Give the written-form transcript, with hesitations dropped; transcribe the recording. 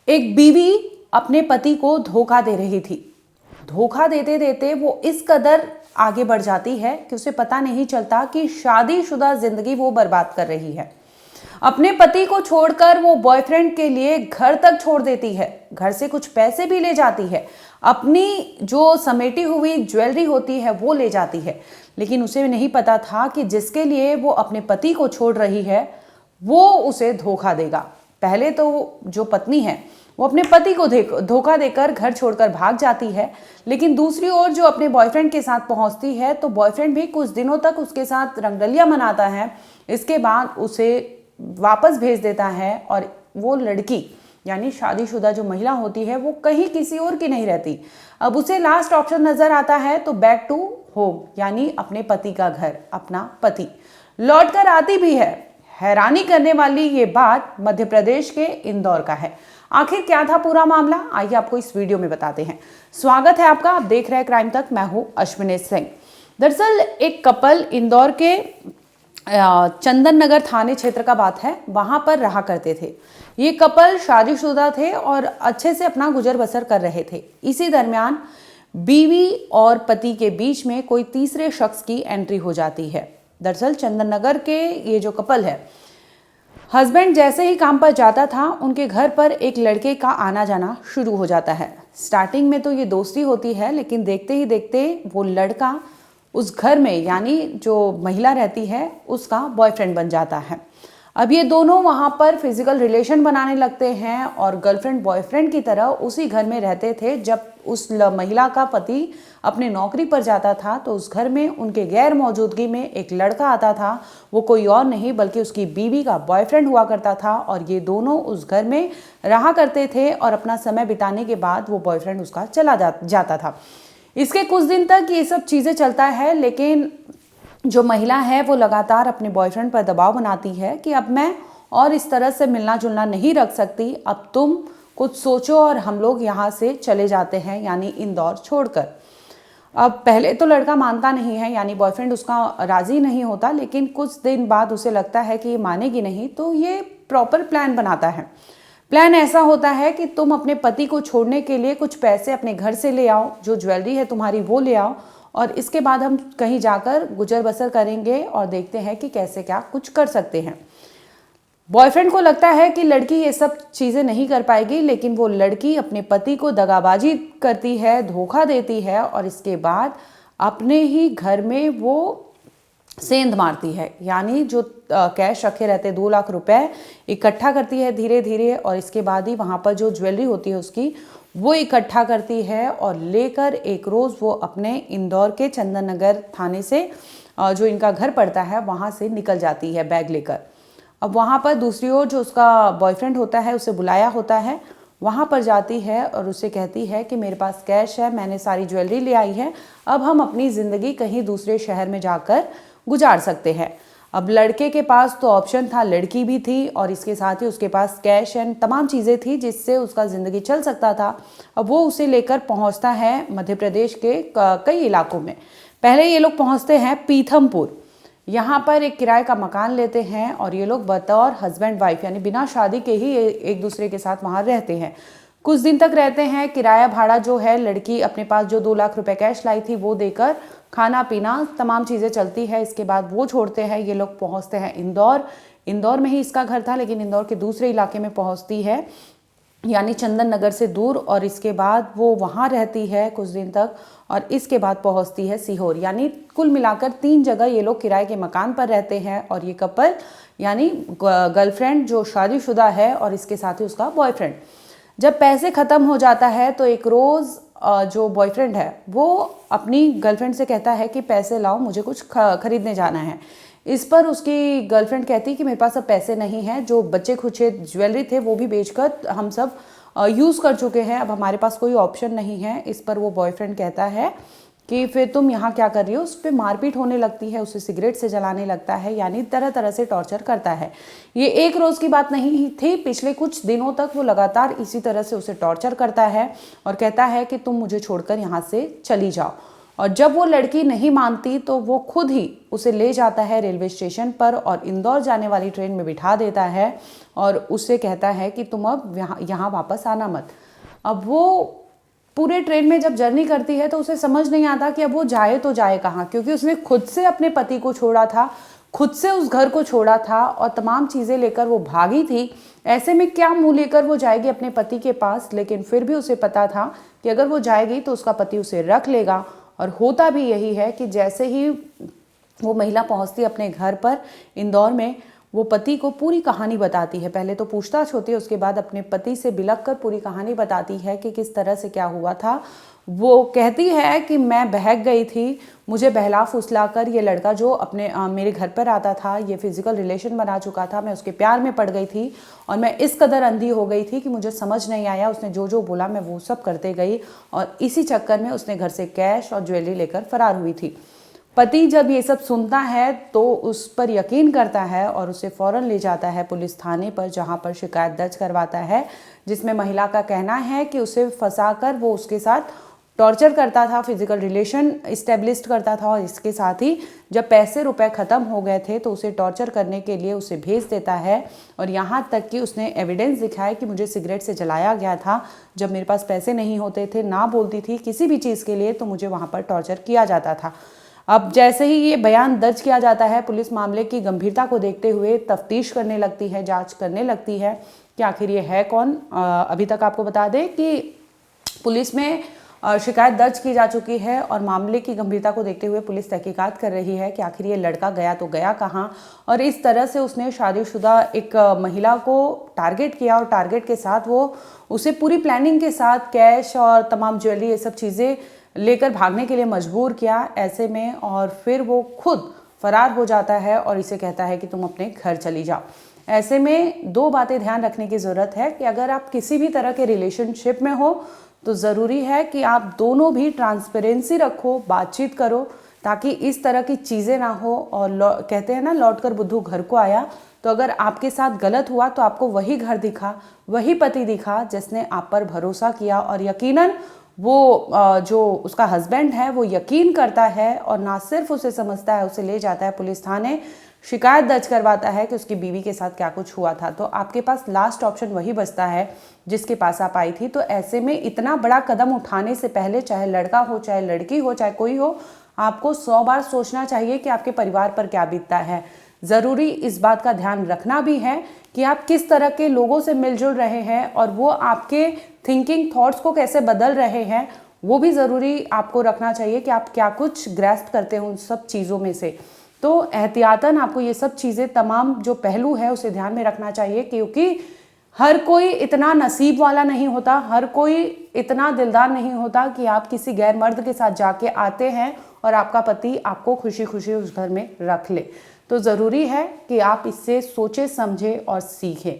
एक बीवी अपने पति को धोखा दे रही थी। धोखा देते देते वो इस कदर आगे बढ़ जाती है कि उसे पता नहीं चलता कि शादीशुदा जिंदगी वो बर्बाद कर रही है। अपने पति को छोड़कर वो बॉयफ्रेंड के लिए घर तक छोड़ देती है, घर से कुछ पैसे भी ले जाती है, अपनी जो समेटी हुई ज्वेलरी होती है वो ले जाती है। लेकिन उसे नहीं पता था कि जिसके लिए वो अपने पति को छोड़ रही है वो उसे धोखा देगा। पहले तो जो पत्नी है वो अपने पति को धोखा देकर घर छोड़कर भाग जाती है, लेकिन दूसरी ओर जो अपने बॉयफ्रेंड के साथ पहुंचती है तो बॉयफ्रेंड भी कुछ दिनों तक उसके साथ रंगरलिया मनाता है। इसके बाद उसे वापस भेज देता है और वो लड़की यानी शादीशुदा जो महिला होती है वो कहीं किसी और की नहीं रहती। अब उसे लास्ट ऑप्शन नजर आता है तो बैक टू होम यानी अपने पति का घर, अपना पति लौट कर आती भी है। हैरानी करने वाली ये बात मध्य प्रदेश के इंदौर का है। आखिर क्या था पूरा मामला, आइए आपको इस वीडियो में बताते हैं। स्वागत है आपका, आप देख रहे हैं क्राइम तक, मैं हूं अश्विनी सिंह। दरअसल एक कपल इंदौर के चंदन नगर थाने क्षेत्र का बात है, वहां पर रहा करते थे। ये कपल शादीशुदा थे और अच्छे से अपना गुजर बसर कर रहे थे। इसी दरमियान बीवी और पति के बीच में कोई तीसरे शख्स की एंट्री हो जाती है। दरअसल चंदन नगर के ये जो कपल है, हस्बैंड जैसे ही काम पर जाता था उनके घर पर एक लड़के का आना जाना शुरू हो जाता है। स्टार्टिंग में तो ये दोस्ती होती है, लेकिन देखते ही देखते वो लड़का उस घर में यानी जो महिला रहती है उसका बॉयफ्रेंड बन जाता है। अब ये दोनों वहाँ पर फिजिकल रिलेशन बनाने लगते हैं और गर्लफ्रेंड बॉयफ्रेंड की तरह उसी घर में रहते थे। जब उस महिला का पति अपने नौकरी पर जाता था तो उस घर में उनके गैर मौजूदगी में एक लड़का आता था। वो कोई और नहीं बल्कि उसकी बीवी का बॉयफ्रेंड हुआ करता था और ये दोनों उस घर में रहा करते थे और अपना समय बिताने के बाद वो बॉयफ्रेंड उसका चला जाता था। इसके कुछ दिन तक ये सब चीज़ें चलता है, लेकिन जो महिला है वो लगातार अपने बॉयफ्रेंड पर दबाव बनाती है कि अब मैं और इस तरह से मिलना जुलना नहीं रख सकती, अब तुम कुछ सोचो और हम लोग यहाँ से चले जाते हैं यानी इंदौर छोड़कर। अब पहले तो लड़का मानता नहीं है यानी बॉयफ्रेंड उसका राज़ी नहीं होता, लेकिन कुछ दिन बाद उसे लगता है कि ये मानेगी नहीं तो ये प्रॉपर प्लान बनाता है। प्लान ऐसा होता है कि तुम अपने पति को छोड़ने के लिए कुछ पैसे अपने घर से ले आओ, जो ज्वेलरी है तुम्हारी वो ले आओ और इसके बाद हम कहीं जाकर गुजर बसर करेंगे और देखते हैं कि कैसे क्या कुछ कर सकते हैं। बॉयफ्रेंड को लगता है कि लड़की ये सब चीज़ें नहीं कर पाएगी, लेकिन वो लड़की अपने पति को दगाबाजी करती है, धोखा देती है और इसके बाद अपने ही घर में वो सेंध मारती है। यानी जो कैश रखे रहते 2 लाख रुपए इकट्ठा करती है धीरे धीरे और इसके बाद ही वहाँ पर जो ज्वेलरी होती है उसकी वो इकट्ठा करती है और लेकर एक रोज़ वो अपने इंदौर के चंदन नगर थाने से जो इनका घर पड़ता है वहाँ से निकल जाती है बैग लेकर। अब वहाँ पर दूसरी ओर जो उसका बॉयफ्रेंड होता है उसे बुलाया होता है, वहाँ पर जाती है और उसे कहती है कि मेरे पास कैश है, मैंने सारी ज्वेलरी ले आई है, अब हम अपनी ज़िंदगी कहीं दूसरे शहर में जाकर गुजार सकते हैं। अब लड़के के पास तो ऑप्शन था, लड़की भी थी और इसके साथ ही उसके पास कैश एंड तमाम चीज़ें थी जिससे उसका ज़िंदगी चल सकता था। अब वो उसे लेकर पहुंचता है मध्य प्रदेश के कई इलाकों में। पहले ये लोग पहुंचते हैं पीथमपुर, यहाँ पर एक किराए का मकान लेते हैं और ये लोग बतौर हस्बैंड वाइफ यानी बिना शादी के ही एक दूसरे के साथ वहाँ रहते हैं। कुछ दिन तक रहते हैं। किराया भाड़ा जो है लड़की अपने पास जो 2 लाख रुपए कैश लाई थी वो देकर, खाना पीना तमाम चीज़ें चलती है। इसके बाद वो छोड़ते हैं, ये लोग पहुंचते हैं इंदौर। इंदौर में ही इसका घर था लेकिन इंदौर के दूसरे इलाके में पहुंचती है यानी चंदन नगर से दूर और इसके बाद वो वहाँ रहती है कुछ दिन तक और इसके बाद पहुँचती है सीहोर। यानी कुल मिलाकर 3 जगह ये लोग किराए के मकान पर रहते हैं और ये कपल यानी गर्लफ्रेंड जो शादीशुदा है और इसके साथ ही उसका बॉयफ्रेंड। जब पैसे ख़त्म हो जाता है तो एक रोज़ जो बॉयफ्रेंड है वो अपनी गर्लफ्रेंड से कहता है कि पैसे लाओ, मुझे कुछ खरीदने जाना है। इस पर उसकी गर्लफ्रेंड कहती है कि मेरे पास अब पैसे नहीं हैं, जो बच्चे खुचे ज्वेलरी थे वो भी बेचकर हम सब यूज़ कर चुके हैं, अब हमारे पास कोई ऑप्शन नहीं है। इस पर वो बॉयफ्रेंड कहता है कि फिर तुम यहाँ क्या कर रही हो। उस पर मारपीट होने लगती है, उसे सिगरेट से जलाने लगता है यानी तरह तरह से टॉर्चर करता है। ये एक रोज़ की बात नहीं थी, पिछले कुछ दिनों तक वो लगातार इसी तरह से उसे टॉर्चर करता है और कहता है कि तुम मुझे छोड़कर यहाँ से चली जाओ। और जब वो लड़की नहीं मानती तो वो खुद ही उसे ले जाता है रेलवे स्टेशन पर और इंदौर जाने वाली ट्रेन में बिठा देता है और उससे कहता है कि तुम अब यहाँ वापस आना मत। अब वो पूरे ट्रेन में जब जर्नी करती है तो उसे समझ नहीं आता कि अब वो जाए तो जाए कहाँ, क्योंकि उसने खुद से अपने पति को छोड़ा था, खुद से उस घर को छोड़ा था और तमाम चीज़ें लेकर वो भागी थी। ऐसे में क्या मुंह लेकर वो जाएगी अपने पति के पास, लेकिन फिर भी उसे पता था कि अगर वो जाएगी तो उसका पति उसे रख लेगा। और होता भी यही है कि जैसे ही वो महिला पहुंचती है अपने घर पर इंदौर में, वो पति को पूरी कहानी बताती है। पहले तो पूछताछ होती है, उसके बाद अपने पति से बिलख कर पूरी कहानी बताती है कि किस तरह से क्या हुआ था। वो कहती है कि मैं बहक गई थी, मुझे बहला फुसला कर ये लड़का जो अपने मेरे घर पर आता था, ये फिजिकल रिलेशन बना चुका था, मैं उसके प्यार में पड़ गई थी और मैं इस कदर अंधी हो गई थी कि मुझे समझ नहीं आया। उसने जो जो बोला मैं वो सब करते गई और इसी चक्कर में उसने घर से कैश और ज्वेलरी लेकर फरार हुई थी। पति जब ये सब सुनता है तो उस पर यकीन करता है और उसे फौरन ले जाता है पुलिस थाने पर, जहां पर शिकायत दर्ज करवाता है, जिसमें महिला का कहना है कि उसे फंसाकर वो उसके साथ टॉर्चर करता था, फिजिकल रिलेशन इस्टेब्लिश करता था और इसके साथ ही जब पैसे रुपए ख़त्म हो गए थे तो उसे टॉर्चर करने के लिए उसे भेज देता है। और यहाँ तक कि उसने एविडेंस दिखाया कि मुझे सिगरेट से जलाया गया था, जब मेरे पास पैसे नहीं होते थे, ना बोलती थी किसी भी चीज़ के लिए, तो मुझे वहाँ पर टॉर्चर किया जाता था। अब जैसे ही ये बयान दर्ज किया जाता है, पुलिस मामले की गंभीरता को देखते हुए तफ्तीश करने लगती है, जांच करने लगती है कि आखिर ये है कौन। अभी तक आपको बता दें कि पुलिस में शिकायत दर्ज की जा चुकी है और मामले की गंभीरता को देखते हुए पुलिस तहकीकात कर रही है कि आखिर ये लड़का गया तो गया कहाँ। और इस तरह से उसने शादीशुदा एक महिला को टारगेट किया और टारगेट के साथ वो उसे पूरी प्लानिंग के साथ कैश और तमाम ज्वेलरी ये सब चीज़ें लेकर भागने के लिए मजबूर किया ऐसे में, और फिर वो खुद फरार हो जाता है और इसे कहता है कि तुम अपने घर चली जाओ। ऐसे में दो बातें ध्यान रखने की ज़रूरत है कि अगर आप किसी भी तरह के रिलेशनशिप में हो तो ज़रूरी है कि आप दोनों भी ट्रांसपेरेंसी रखो, बातचीत करो, ताकि इस तरह की चीज़ें ना हो। और कहते हैं ना, लौट कर बुद्धू घर को आया। तो अगर आपके साथ गलत हुआ तो आपको वही घर दिखा, वही पति दिखा जिसने आप पर भरोसा किया और यकीनन वो जो उसका हस्बैंड है वो यकीन करता है और ना सिर्फ उसे समझता है, उसे ले जाता है पुलिस थाने, शिकायत दर्ज करवाता है कि उसकी बीवी के साथ क्या कुछ हुआ था। तो आपके पास लास्ट ऑप्शन वही बचता है जिसके पास आप आई थी। तो ऐसे में इतना बड़ा कदम उठाने से पहले, चाहे लड़का हो, चाहे लड़की हो, चाहे कोई हो, आपको 100 बार सोचना चाहिए कि आपके परिवार पर क्या बीतता है। ज़रूरी इस बात का ध्यान रखना भी है कि आप किस तरह के लोगों से मिलजुल रहे हैं और वो आपके थिंकिंग थॉट्स को कैसे बदल रहे हैं, वो भी ज़रूरी आपको रखना चाहिए कि आप क्या कुछ ग्रैस्प करते हो उन सब चीज़ों में से। तो एहतियातन आपको ये सब चीज़ें, तमाम जो पहलू है उसे ध्यान में रखना चाहिए, क्योंकि हर कोई इतना नसीब वाला नहीं होता, हर कोई इतना दिलदार नहीं होता कि आप किसी गैर मर्द के साथ जाके आते हैं और आपका पति आपको खुशी खुशी उस घर में रख ले। तो ज़रूरी है कि आप इससे सोचे समझे और सीखें।